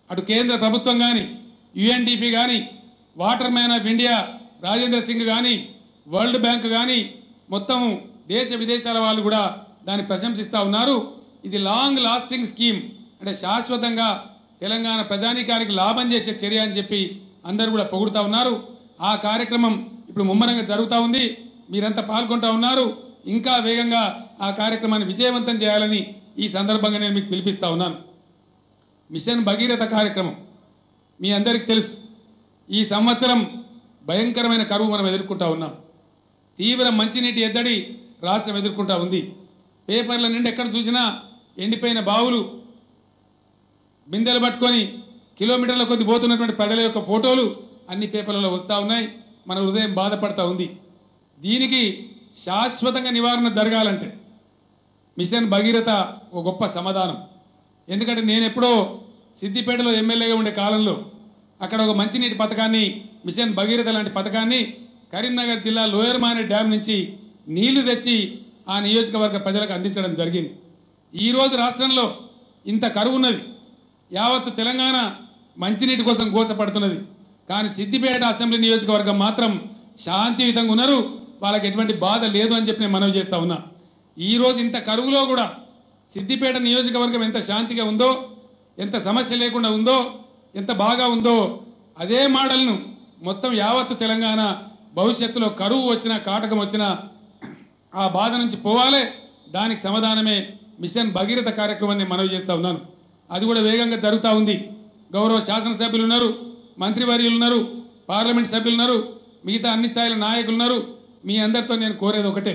అటు కేంద్ర ప్రభుత్వం కానీ, యుఎన్డిపి కానీ, water man of India Rajendra Singh కానీ, వరల్డ్ బ్యాంక్ కానీ, మొత్తం దేశ విదేశాల వాళ్ళు కూడా దాన్ని ప్రశంసిస్తూ ఉన్నారు. ఇది లాంగ్ లాస్టింగ్ స్కీమ్, అంటే శాశ్వతంగా తెలంగాణ ప్రజానీకానికి లాభం చేసే చర్య అని చెప్పి అందరూ కూడా పొగుడుతూ ఉన్నారు. ఆ కార్యక్రమం ఇప్పుడు ముమ్మరంగా జరుగుతూ ఉంది. మీరంతా పాల్గొంటూ ఉన్నారు. ఇంకా వేగంగా ఆ కార్యక్రమాన్ని విజయవంతం చేయాలని ఈ సందర్భంగా నేను మీకు పిలిపిస్తా ఉన్నాను. మిషన్ భగీరథ కార్యక్రమం మీ అందరికీ తెలుసు. ఈ సంవత్సరం భయంకరమైన కరువు మనం ఎదుర్కొంటా ఉన్నాం. తీవ్ర మంచినీటి ఎద్దడి రాష్ట్రం ఎదుర్కొంటా ఉంది. పేపర్ల నిండి ఎక్కడ చూసినా ఎండిపోయిన బావులు, బిందెలు పట్టుకొని కిలోమీటర్ల కొద్ది పోతున్నటువంటి ప్రజల యొక్క ఫోటోలు అన్ని పేపర్లలో వస్తూ ఉన్నాయి. మన హృదయం బాధపడతా ఉంది. దీనికి శాశ్వతంగా నివారణ జరగాలంటే మిషన్ భగీరథ ఒక గొప్ప సమాధానం. ఎందుకంటే నేను ఎప్పుడో సిద్దిపేటలో ఎమ్మెల్యేగా ఉండే కాలంలో అక్కడ ఒక మంచినీటి పథకాన్ని, మిషన్ భగీరథ లాంటి పథకాన్ని కరీంనగర్ జిల్లా లోయర్ మానే డ్యామ్ నుంచి నీళ్లు తెచ్చి ఆ నియోజకవర్గ ప్రజలకు అందించడం జరిగింది. ఈరోజు రాష్ట్రంలో ఇంత కరువు ఉన్నది. యావత్తు తెలంగాణ మంచినీటి కోసం గోసపడుతున్నది. కానీ సిద్దిపేట అసెంబ్లీ నియోజకవర్గం మాత్రం శాంతియుతంగా ఉన్నారు. వాళ్ళకి ఎటువంటి బాధ లేదు అని చెప్పి నేను మనవి చేస్తా ఉన్నా. ఈరోజు ఇంత కరువులో కూడా సిద్దిపేట నియోజకవర్గం ఎంత శాంతిగా ఉందో, ఎంత సమస్య లేకుండా ఉందో, ఎంత బాగా ఉందో, అదే మోడల్ను మొత్తం యావత్తు తెలంగాణ భవిష్యత్తులో కరువు వచ్చినా, కాటకం వచ్చినా ఆ బాధ నుంచి పోవాలి. దానికి సమాధానమే మిషన్ భగీరథ కార్యక్రమాన్ని మనవి చేస్తా ఉన్నాను. అది కూడా వేగంగా జరుగుతూ ఉంది. గౌరవ శాసనసభ్యులు ఉన్నారు, మంత్రివర్యులు ఉన్నారు, పార్లమెంట్ సభ్యులు ఉన్నారు, మిగతా అన్ని స్థాయిల నాయకులు ఉన్నారు. మీ అందరితో నేను కోరేది ఒకటే,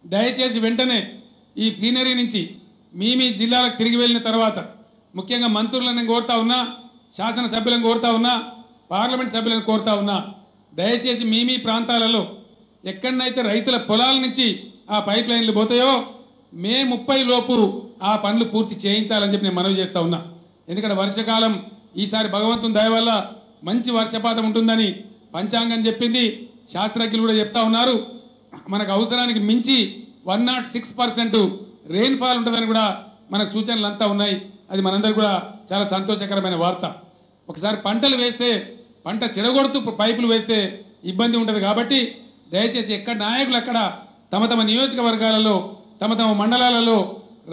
దయచేసి వెంటనే ఈ ప్లీనరీ నుంచి మీ జిల్లాలకు తిరిగి వెళ్ళిన తర్వాత ముఖ్యంగా మంత్రులను నేను కోరుతా ఉన్నా, శాసనసభ్యులను కోరుతా ఉన్నా, పార్లమెంట్ సభ్యులను కోరుతా ఉన్నా, దయచేసి మీ ప్రాంతాలలో ఎక్కడనైతే రైతుల పొలాల నుంచి ఆ పైప్ లైన్లు పోతాయో మే 30 లోపు ఆ పనులు పూర్తి చేయించాలని చెప్పి నేను మనవి చేస్తా ఉన్నా. ఎందుకంటే వర్షకాలం ఈసారి భగవంతుని దయ వల్ల మంచి వర్షపాతం ఉంటుందని పంచాంగం చెప్పింది. శాస్త్రజ్ఞులు కూడా చెప్తా ఉన్నారు. మనకు అవసరానికి మించి 106% రెయిన్ఫాల్ ఉంటుందని కూడా మనకు సూచనలు అంతా ఉన్నాయి. అది మనందరూ కూడా చాలా సంతోషకరమైన వార్త. ఒకసారి పంటలు వేస్తే, పంట చెడగొడుతూ పైపులు వేస్తే ఇబ్బంది ఉంటుంది. కాబట్టి దయచేసి ఎక్కడ నాయకులు అక్కడ తమ తమ నియోజకవర్గాలలో, తమ తమ మండలాలలో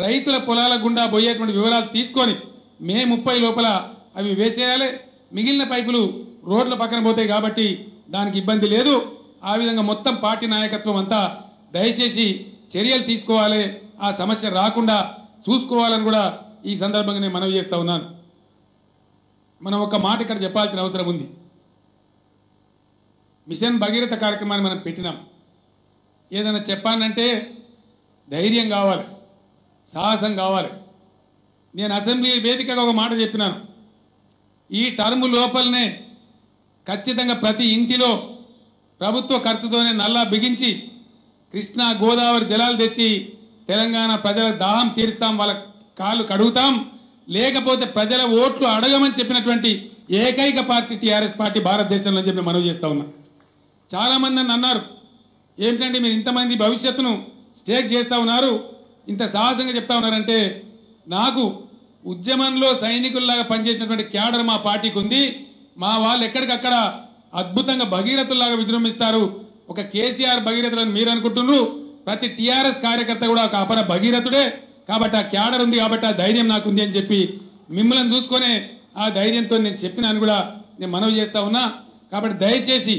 రైతుల పొలాల గుండా పోయేటువంటి వివరాలు తీసుకొని మే 30 లోపల అవి వేసేయాలి. మిగిలిన పైపులు రోడ్ల పక్కన పోతాయి కాబట్టి దానికి ఇబ్బంది లేదు. ఆ విధంగా మొత్తం పార్టీ నాయకత్వం అంతా దయచేసి చర్యలు తీసుకోవాలి, ఆ సమస్య రాకుండా చూసుకోవాలని కూడా ఈ సందర్భంగా నేను మనవి చేస్తా ఉన్నాను. మనం ఒక మాట ఇక్కడ చెప్పాల్సిన అవసరం ఉంది. మిషన్ భగీరథ కార్యక్రమాన్ని మనం పెట్టినాం. ఏదైనా చెప్పానంటే ధైర్యం కావాలి, సాహసం కావాలి. నేను అసెంబ్లీ వేదికగా ఒక మాట చెప్పినాను. ఈ టర్మ్ లోపలనే ఖచ్చితంగా ప్రతి ఇంటిలో ప్రభుత్వ ఖర్చుతోనే నల్లా బిగించి కృష్ణా గోదావరి జలాలు తెచ్చి తెలంగాణ ప్రజల దాహం తీరుస్తాం, వాళ్ళ కాళ్ళు కడుగుతాం. లేకపోతే ప్రజల ఓట్లు అడగమని చెప్పినటువంటి ఏకైక పార్టీ టీఆర్ఎస్ పార్టీ భారతదేశంలో చెప్పి మనవి చేస్తా ఉన్నా. చాలామంది నన్ను అన్నారు, ఏమిటంటే మీరు ఇంతమంది భవిష్యత్తును స్టేక్ చేస్తూ ఉన్నారు, ఇంత సాహసంగా చెప్తా ఉన్నారంటే, నాకు ఉద్యమంలో సైనికుల్లాగా పనిచేసినటువంటి క్యాడర్ మా పార్టీకి ఉంది. మా వాళ్ళు ఎక్కడికక్కడ అద్భుతంగా భగీరథుల్లాగా విజృంభిస్తారు. ఒక కేసీఆర్ భగీరథులని మీరు అనుకుంటున్నారు, ప్రతి టీఆర్ఎస్ కార్యకర్త కూడా ఒక అపర భగీరథుడే. కాబట్టి ఆ క్యాడర్ ఉంది, కాబట్టి ఆ ధైర్యం నాకుంది అని చెప్పి మిమ్మల్ని చూసుకొనే ఆ ధైర్యంతో నేను చెప్పినాను కూడా నేను మనవి చేస్తా ఉన్నా. కాబట్టి దయచేసి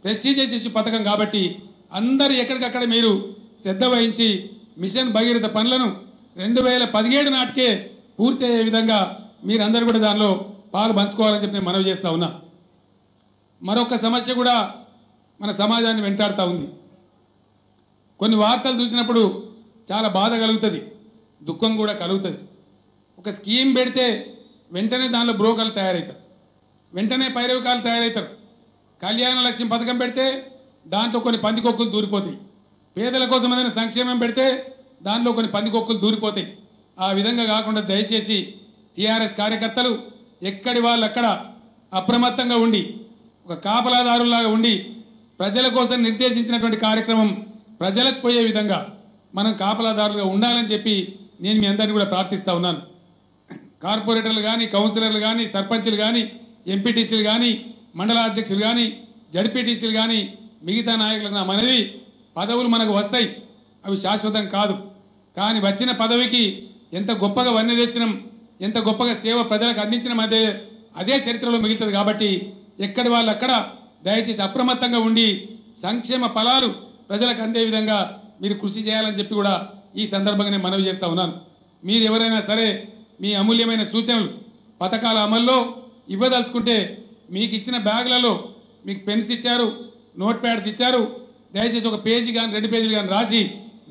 ప్రెస్టీజియస్ ఇష్యూ పథకం కాబట్టి అందరూ ఎక్కడికక్కడ మీరు శ్రద్ధ వహించి మిషన్ భగీరథ పనులను 2017 నాటికే పూర్తి అయ్యే విధంగా మీరందరూ కూడా దానిలో పాలు పంచుకోవాలని చెప్పి నేను మనవి చేస్తా ఉన్నా. మరొక సమస్య కూడా మన సమాజాన్ని వెంటాడుతూ ఉంది. కొన్ని వార్తలు చూసినప్పుడు చాలా బాధ కలుగుతుంది, దుఃఖం కూడా కలుగుతుంది. ఒక స్కీమ్ పెడితే వెంటనే దానిలో బ్రోకర్లు తయారవుతారు, వెంటనే పైరవికాలు తయారవుతారు. కళ్యాణ లక్ష్యం పథకం పెడితే దాంట్లో కొన్ని పందికొక్కులు దూరిపోతాయి. పేదల కోసం ఏదైనా సంక్షేమం పెడితే దానిలో కొన్ని పందికొక్కులు దూరిపోతాయి. ఆ విధంగా కాకుండా దయచేసి టీఆర్ఎస్ కార్యకర్తలు ఎక్కడి వాళ్ళు అక్కడ అప్రమత్తంగా ఉండి ఒక కాపలాదారులాగా ఉండి ప్రజల కోసం నిర్దేశించినటువంటి కార్యక్రమం ప్రజలకు పోయే విధంగా మనం కాపలాదారులుగా ఉండాలని చెప్పి నేను మీ అందరినీ కూడా ప్రార్థిస్తూ ఉన్నాను. కార్పొరేటర్లు కానీ, కౌన్సిలర్లు కానీ, సర్పంచులు కానీ, ఎంపీటీసీలు కానీ, మండల అధ్యక్షులు కానీ, జడ్పీటీసీలు కానీ, మిగతా నాయకులకు నా మనవి, పదవులు మనకు వస్తాయి, అవి శాశ్వతం కాదు. కానీ వచ్చిన పదవికి ఎంత గొప్పగా వన్నె తెచ్చినాం, ఎంత గొప్పగా సేవ ప్రజలకు అందించడం అదే చరిత్రలో మిగులుతుంది. కాబట్టి ఎక్కడి వాళ్ళు అక్కడ దయచేసి అప్రమత్తంగా ఉండి సంక్షేమ ఫలాలు ప్రజలకు అందే విధంగా మీరు కృషి చేయాలని చెప్పి కూడా ఈ సందర్భంగా నేను మనవి చేస్తా ఉన్నాను. మీరు ఎవరైనా సరే మీ అమూల్యమైన సూచనలు పథకాల అమల్లో ఇవ్వదలుచుకుంటే మీకు ఇచ్చిన బ్యాగులలో మీకు పెన్స్ ఇచ్చారు, నోట్ ప్యాడ్స్ ఇచ్చారు. దయచేసి ఒక పేజీ కానీ 2 పేజీలు కానీ రాసి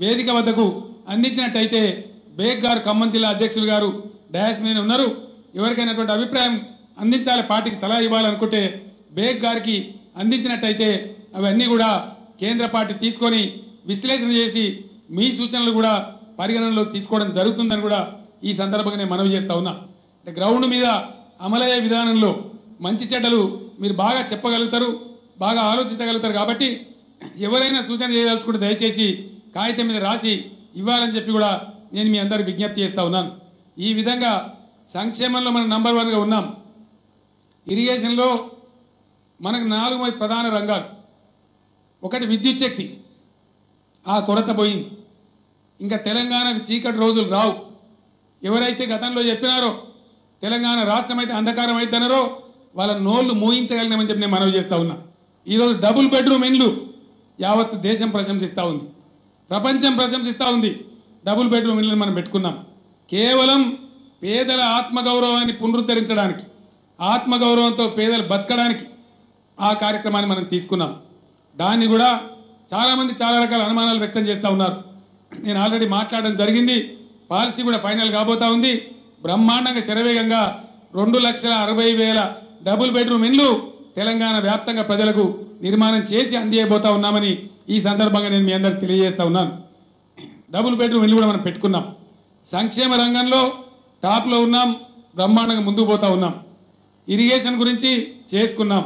వేదిక వద్దకు అందించినట్టయితే బేగ్ గారు, ఖమ్మం జిల్లా అధ్యక్షులు గారు డయాస్ మీద ఉన్నారు. ఎవరికైనటువంటి అభిప్రాయం అందించాలి, పార్టీకి సలహా ఇవ్వాలనుకుంటే బేగ్ గారికి అందించినట్టయితే అవన్నీ కూడా కేంద్ర పార్టీ తీసుకొని విశ్లేషణ చేసి మీ సూచనలు కూడా పరిగణనలోకి తీసుకోవడం జరుగుతుందని కూడా ఈ సందర్భంగా నేను మనవి చేస్తా ఉన్నా. అంటే గ్రౌండ్ మీద అమలయ్యే విధానంలో మంచి చెడ్డలు మీరు బాగా చెప్పగలుగుతారు, బాగా ఆలోచించగలుగుతారు. కాబట్టి ఎవరైనా సూచన చేయదలుచుకుంటే దయచేసి కాగితం మీద రాసి ఇవ్వాలని చెప్పి కూడా నేను మీ అందరికి విజ్ఞప్తి చేస్తా ఉన్నాను. ఈ విధంగా సంక్షేమంలో మనం నంబర్ 1గా ఉన్నాం. ఇరిగేషన్లో మనకు 4 ప్రధాన రంగాలు. ఒకటి విద్యుత్ శక్తి, ఆ కొరత పోయింది. ఇంకా తెలంగాణకు చీకటి రోజులు రావు. ఎవరైతే గతంలో చెప్పినారో తెలంగాణ రాష్ట్రం అయితే అంధకారం అవుతున్నారో వాళ్ళ నోళ్లు మూయించగలిగినామని చెప్పి నేను మనవి చేస్తా ఉన్నా. ఈరోజు డబుల్ బెడ్రూమ్ ఇండ్లు యావత్ దేశం ప్రశంసిస్తూ ఉంది, ప్రపంచం ప్రశంసిస్తూ ఉంది. డబుల్ బెడ్రూమ్ ఇళ్ళని మనం పెట్టుకున్నాం కేవలం పేదల ఆత్మగౌరవాన్ని పునరుద్ధరించడానికి, ఆత్మగౌరవంతో పేదలు బతకడానికి ఆ కార్యక్రమాన్ని మనం తీసుకున్నాం. దాన్ని కూడా చాలామంది చాలా రకాల అనుమానాలు వ్యక్తం చేస్తూ ఉన్నారు. నేను ఆల్రెడీ మాట్లాడడం జరిగింది. పాలసీ కూడా ఫైనల్ కాబోతా ఉంది. బ్రహ్మాండంగా శరవేగంగా 2,60,000 డబుల్ బెడ్రూమ్ ఇండ్లు తెలంగాణ వ్యాప్తంగా ప్రజలకు నిర్మాణం చేసి అందియబోతా ఉన్నామని ఈ సందర్భంగా నేను మీ అందరికి తెలియజేస్తా ఉన్నాను. డబుల్ బెడ్రూమ్ ఇల్లు కూడా మనం పెట్టుకున్నాం. సంక్షేమ రంగంలో టాప్లో ఉన్నాం, బ్రహ్మాండంగా ముందుకు పోతా ఉన్నాం. ఇరిగేషన్ గురించి చేసుకున్నాం.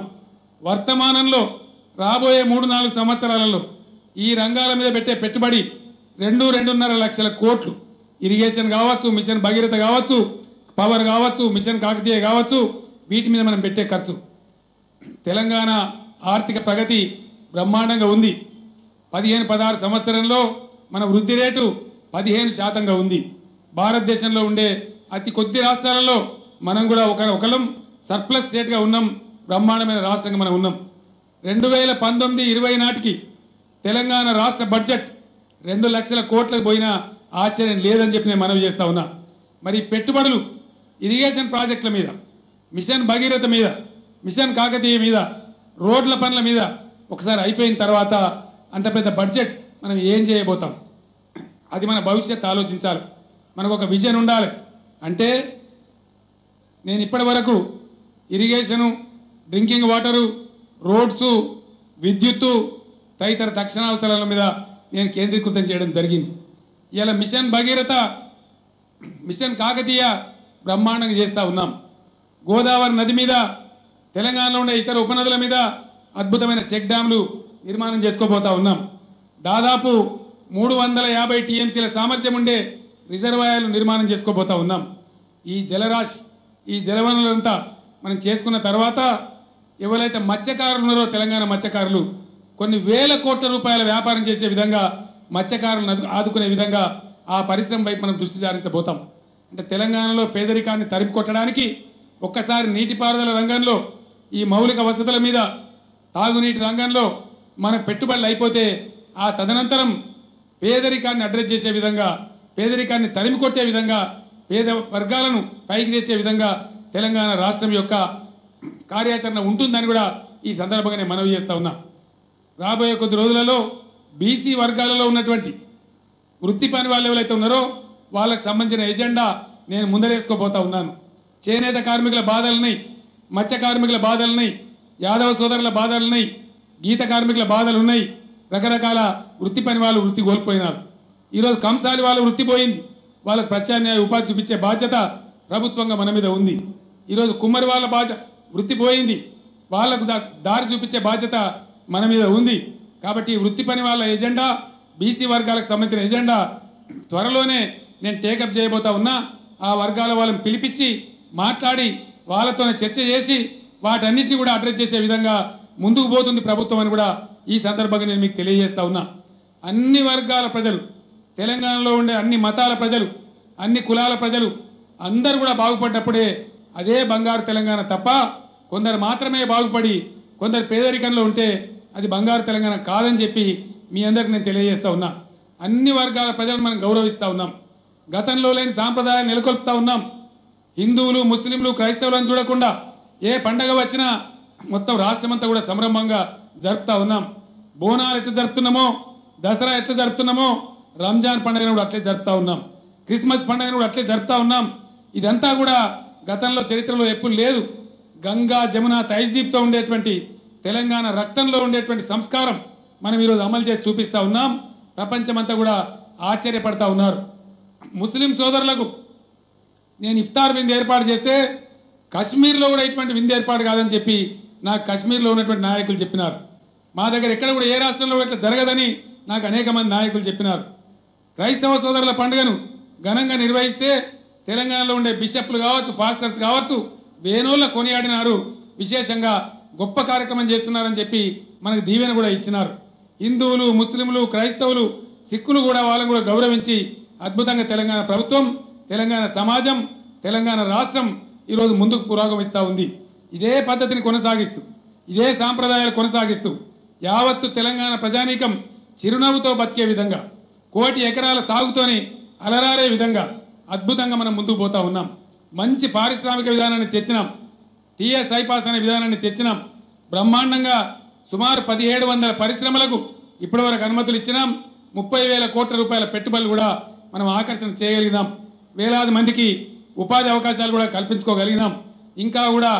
వర్తమానంలో రాబోయే 3-4 సంవత్సరాలలో ఈ రంగాల మీద పెట్టే పెట్టుబడి 2-2.5 లక్షల కోట్లు. ఇరిగేషన్ కావచ్చు, మిషన్ భగీరథ కావచ్చు, పవర్ కావచ్చు, మిషన్ కాకతీయ కావచ్చు, వీటి మీద మనం పెట్టే ఖర్చు. తెలంగాణ ఆర్థిక ప్రగతి బ్రహ్మాండంగా ఉంది. 15-16 సంవత్సరంలో మన వృద్ధి రేటు 15% ఉంది. భారతదేశంలో ఉండే అతి కొద్ది రాష్ట్రాలలో మనం కూడా ఒకలం సర్ప్లస్ స్టేట్గా ఉన్నాం. బ్రహ్మాండమైన రాష్ట్రంగా మనం ఉన్నాం. 2019-20 నాటికి తెలంగాణ రాష్ట్ర బడ్జెట్ 2 లక్షల కోట్లకు పోయినా ఆశ్చర్యం లేదని చెప్పి నేను మనవి చేస్తా ఉన్నా. మరి పెట్టుబడులు ఇరిగేషన్ ప్రాజెక్టుల మీద, మిషన్ భగీరథ మీద, మిషన్ కాకతీయ మీద, రోడ్ల పనుల మీద ఒకసారి అయిపోయిన తర్వాత అంత పెద్ద బడ్జెట్ మనం ఏం చేయబోతాం? అది మన భవిష్యత్తు ఆలోచించాలి. మనకు ఒక విజన్ ఉండాలి. అంటే నేను ఇప్పటి వరకు ఇరిగేషను, డ్రింకింగ్ వాటరు, రోడ్సు, విద్యుత్తు తదితర తక్షణావసరాల మీద నేను కేంద్రీకృతం చేయడం జరిగింది. ఇలా మిషన్ భగీరథ, మిషన్ కాకతీయ బ్రహ్మాండంగా చేస్తూ ఉన్నాం. గోదావరి నది మీద, తెలంగాణలో ఉండే ఇతర ఉపనదుల మీద అద్భుతమైన చెక్ డ్యాంలు నిర్మాణం చేసుకోబోతా ఉన్నాం. దాదాపు 350 టీఎంసీల సామర్థ్యం ఉండే రిజర్వాయర్లు నిర్మాణం చేసుకోబోతా ఉన్నాం. ఈ జలరాశి, ఈ జలవనరులంతా మనం చేసుకున్న తర్వాత ఎవరైతే మత్స్యకారులు ఉన్నారో తెలంగాణ మత్స్యకారులు కొన్ని వేల కోట్ల రూపాయల వ్యాపారం చేసే విధంగా మత్స్యకారులను ఆదుకునే విధంగా ఆ పరిశ్రమ వైపు మనం దృష్టి సారించబోతాం. అంటే తెలంగాణలో పేదరికాన్ని తరిమి కొట్టడానికి ఒక్కసారి నీటిపారుదల రంగంలో, ఈ మౌలిక వసతుల మీద, తాగునీటి రంగంలో మన పెట్టుబడులు అయిపోతే ఆ తదనంతరం పేదరికాన్ని అడ్రస్ చేసే విధంగా, పేదరికాన్ని తరిమి కొట్టే విధంగా, పేద వర్గాలను పైకి తెచ్చే విధంగా తెలంగాణ రాష్ట్రం యొక్క కార్యాచరణ ఉంటుందని కూడా ఈ సందర్భంగా నేను మనవి చేస్తా ఉన్నా. రాబోయే కొద్ది రోజులలో బీసీ వర్గాలలో ఉన్నటువంటి వృత్తి పని వాళ్ళు ఎవరైతే ఉన్నారో వాళ్ళకు సంబంధించిన ఎజెండా నేను ముందరేసుకోబోతా ఉన్నాను. చేనేత కార్మికుల బాధలున్నాయి, మత్స్య కార్మికుల బాధలున్నాయి, యాదవ సోదరుల బాధలున్నాయి, గీత కార్మికుల బాధలు ఉన్నాయి. రకరకాల వృత్తి పని వాళ్ళు వృత్తి కోల్పోయినారు. ఈరోజు కంసాలి వాళ్ళ వృత్తి పోయింది. వాళ్ళకు ప్రత్యామ్నాయ ఉపాధి చూపించే బాధ్యత ప్రభుత్వంగా మన మీద ఉంది. ఈరోజు కుమ్మరి వాళ్ళ వృత్తి పోయింది, వాళ్లకు దారి చూపించే బాధ్యత మన మీద ఉంది. కాబట్టి వృత్తి పని వాళ్ళ ఎజెండా, బీసీ వర్గాలకు సంబంధించిన ఎజెండా త్వరలోనే నేను టేకప్ చేయబోతా ఉన్నా. ఆ వర్గాల వాళ్ళని పిలిపించి మాట్లాడి వాళ్ళతోనే చర్చ చేసి వాటన్నిటిని కూడా అడ్రస్ చేసే విధంగా ముందుకు పోతుంది ప్రభుత్వం అని కూడా ఈ సందర్భంగా నేను మీకు తెలియజేస్తా ఉన్నా. అన్ని వర్గాల ప్రజలు, తెలంగాణలో ఉండే అన్ని మతాల ప్రజలు, అన్ని కులాల ప్రజలు అందరూ కూడా బాగుపడ్డప్పుడే అదే బంగారు తెలంగాణ తప్ప కొందరు మాత్రమే బాగుపడి కొందరు పేదరికంలో ఉంటే అది బంగారు తెలంగాణ కాదని చెప్పి మీ అందరికి నేను తెలియజేస్తా ఉన్నా. అన్ని వర్గాల ప్రజలను మనం గౌరవిస్తూ ఉన్నాం. గతంలో లేని సాంప్రదాయాలు నెలకొల్పుతా ఉన్నాం. హిందువులు, ముస్లింలు, క్రైస్తవులను చూడకుండా ఏ పండగ వచ్చినా మొత్తం రాష్ట్రమంతా కూడా సంరంభంగా జరుపుతా ఉన్నాం. బోనాలు ఎట్లా జరుపుతున్నామో, దసరా ఎట్లా జరుపుతున్నామో, రంజాన్ పండుగను కూడా అట్లే జరుపుతా ఉన్నాం. క్రిస్మస్ పండుగను కూడా అట్లే జరుపుతా ఉన్నాం. ఇదంతా కూడా గతంలో చరిత్రలో ఎప్పుడు లేదు. గంగా జమున తైజీబ్తో ఉండేటువంటి తెలంగాణ రక్తంలో ఉండేటువంటి సంస్కారం మనం ఈరోజు అమలు చేసి చూపిస్తా ఉన్నాం. ప్రపంచమంతా కూడా ఆశ్చర్యపడతా ఉన్నారు. ముస్లిం సోదరులకు నేను ఇఫ్తార్ విందు ఏర్పాటు చేస్తే కశ్మీర్లో కూడా ఇటువంటి విందు ఏర్పాటు కాదని చెప్పి నాకు కశ్మీర్లో ఉన్నటువంటి నాయకులు చెప్పినారు. మా దగ్గర ఎక్కడ కూడా ఏ రాష్ట్రంలో ఇట్లా జరగదని నాకు అనేక మంది నాయకులు చెప్పినారు. క్రైస్తవ సోదరుల పండుగను ఘనంగా నిర్వహిస్తే తెలంగాణలో ఉండే బిషప్లు కావచ్చు, పాస్టర్స్ కావచ్చు, వేణోళ్ళ కొనియాడినారు. విశేషంగా గొప్ప కార్యక్రమం చేస్తున్నారని చెప్పి మనకు దీవెన కూడా ఇచ్చినారు. హిందువులు, ముస్లింలు, క్రైస్తవులు, సిక్కులు కూడా వాళ్ళని కూడా గౌరవించి అద్భుతంగా తెలంగాణ ప్రభుత్వం, తెలంగాణ సమాజం, తెలంగాణ రాష్ట్రం ఈరోజు ముందుకు పురోగమిస్తూ ఉంది. ఇదే పద్ధతిని కొనసాగిస్తూ, ఇదే సాంప్రదాయాలు కొనసాగిస్తూ యావత్తు తెలంగాణ ప్రజానీకం చిరునవ్వుతో బతికే విధంగా, 1 కోటి ఎకరాల సాగుతోని అలరారే విధంగా అద్భుతంగా మనం ముందుకు పోతా ఉన్నాం. మంచి పారిశ్రామిక విధానాన్ని తెచ్చినాం. టీఎస్ ఐపాస్ అనే విధానాన్ని తెచ్చినాం. బ్రహ్మాండంగా సుమారు 1700 పరిశ్రమలకు ఇప్పటివరకు అనుమతులు ఇచ్చినాం. 30,000 కోట్ల రూపాయల పెట్టుబడులు కూడా మనం ఆకర్షణ చేయగలిగినాం. వేలాది మందికి ఉపాధి అవకాశాలు కూడా కల్పించుకోగలిగినాం. ఇంకా కూడా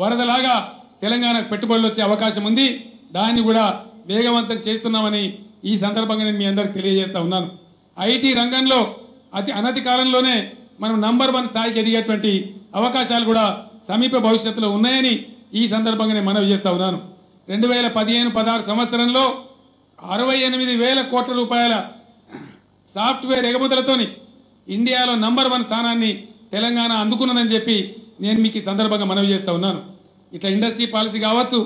వరదలాగా తెలంగాణకు పెట్టుబడులు వచ్చే అవకాశం ఉంది. దాన్ని కూడా వేగవంతం చేస్తున్నామని ఈ సందర్భంగా నేను మీ అందరికి తెలియజేస్తా ఉన్నాను. ఐటీ రంగంలో అనతి కాలంలోనే మనం నంబర్ 1 స్థాయికి ఎదిగేటువంటి అవకాశాలు కూడా సమీప భవిష్యత్తులో ఉన్నాయని ఈ సందర్భంగా నేను మనవి చేస్తా ఉన్నాను. 2015-16 సంవత్సరంలో 68,000 కోట్ల రూపాయల సాఫ్ట్వేర్ ఎగుమతులతోని ఇండియాలో నంబర్ 1 స్థానాన్ని తెలంగాణ అందుకున్నదని చెప్పి నేను మీకు ఈ సందర్భంగా మనవి చేస్తా ఉన్నాను. ఇట్లా ఇండస్ట్రీ పాలసీ కావచ్చు,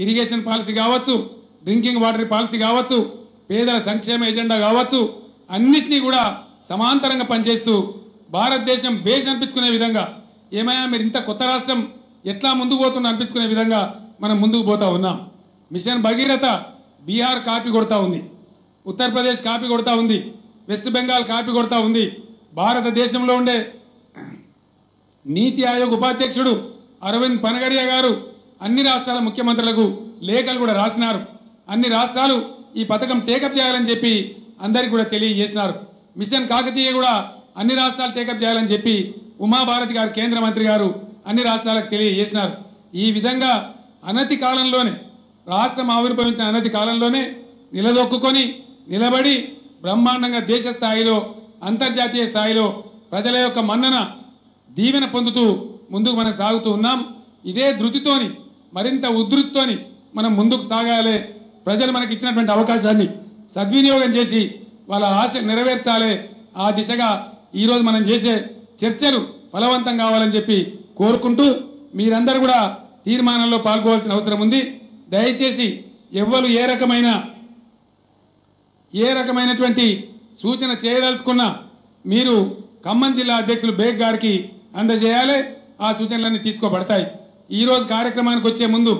ఇరిగేషన్ పాలసీ కావచ్చు, డ్రింకింగ్ వాటర్ పాలసీ కావచ్చు, పేదల సంక్షేమ ఎజెండా కావచ్చు, అన్నిటినీ కూడా సమాంతరంగా పనిచేస్తూ భారతదేశం బేస్ అనిపించుకునే విధంగా, ఏమైనా మీరు ఇంత కొత్త రాష్ట్రం ఎట్లా ముందుకు పోతున్నా అనిపించుకునే విధంగా మనం ముందుకు పోతా ఉన్నాం. మిషన్ భగీరథ బీహార్ కాపీ కొడతా ఉంది, ఉత్తరప్రదేశ్ కాపీ కొడతా ఉంది, వెస్ట్ బెంగాల్ కాపీ కొడతా ఉంది. భారతదేశంలో ఉండే నీతి ఆయోగ్ ఉపాధ్యక్షుడు అరవింద్ పనగరియా గారు అన్ని రాష్ట్రాల ముఖ్యమంత్రులకు లేఖలు కూడా రాసినారు. అన్ని రాష్ట్రాలు ఈ పథకం టేకప్ చేయాలని చెప్పి అందరికీ కూడా తెలియజేసినారు. మిషన్ కాకతీయ కూడా అన్ని రాష్ట్రాలు టేకప్ చేయాలని చెప్పి ఉమాభారతి గారు, కేంద్ర మంత్రి గారు అన్ని రాష్ట్రాలకు తెలియజేసినారు. ఈ విధంగా అనతి కాలంలోనే, రాష్ట్రం ఆవిర్భవించిన అనతి కాలంలోనే నిలదొక్కుని నిలబడి బ్రహ్మాండంగా దేశ స్థాయిలో, అంతర్జాతీయ స్థాయిలో ప్రజల యొక్క మన్నన, దీవెన పొందుతూ ముందుకు మనం సాగుతూ ఉన్నాం. ఇదే ధృతితోని, మరింత ఉధృతితోని మనం ముందుకు సాగాలి. ప్రజలు మనకి ఇచ్చినటువంటి అవకాశాన్ని సద్వినియోగం చేసి వాళ్ళ ఆశ నెరవేర్చాలి. ఆ దిశగా ఈరోజు మనం చేసే చర్చలు ఫలవంతం కావాలని చెప్పి కోరుకుంటూ, మీరందరూ కూడా తీర్మానంలో పాల్గొవాల్సిన అవసరం ఉంది. దయచేసి ఎవ్వరు ఏ రకమైనటువంటి సూచన చేయదలుచుకున్నా మీరు ఖమ్మం జిల్లా అధ్యక్షులు బేగ్ గారికి అందజేయాలి. ఆ సూచనలన్నీ తీసుకోబడతాయి. ఈరోజు కార్యక్రమానికి వచ్చే ముందు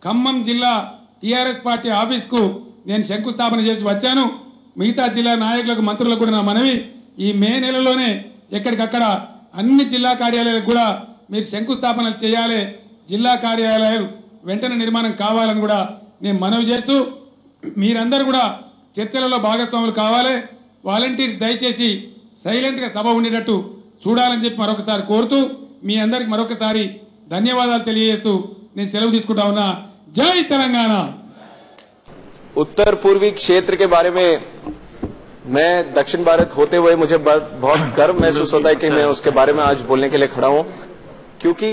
ఖమ్మం జిల్లా టీఆర్ఎస్ పార్టీ ఆఫీస్కు నేను శంకుస్థాపన చేసి వచ్చాను. మిగతా జిల్లా నాయకులకు, మంత్రులకు కూడా నా మనవి, ఈ మే నెలలోనే ఎక్కడికక్కడ అన్ని జిల్లా కార్యాలయాలకు కూడా మీరు శంకుస్థాపనలు చేయాలి. జిల్లా కార్యాలయాలు వెంటనే నిర్మాణం కావాలని కూడా నేను మనవి చేస్తూ, మీరందరూ కూడా చర్చలలో భాగస్వాములు కావాలి. వాలంటీర్స్ దయచేసి సైలెంట్గా సభ ఉండేటట్టు చూడాలని చెప్పి మరొకసారి కోరుతూ, మీ అందరికి మరొకసారి ధన్యవాదాలు తెలియజేస్తూ నేను సెలవు తీసుకుంటా ఉన్నా. జై తెలంగాణ. उत्तर पूर्वी क्षेत्र के बारे में मैं दक्षिण भारत होते हुए मुझे बहुत गर्व महसूस होता है कि मैं उसके बारे में आज बोलने के लिए खड़ा हूं, क्योंकि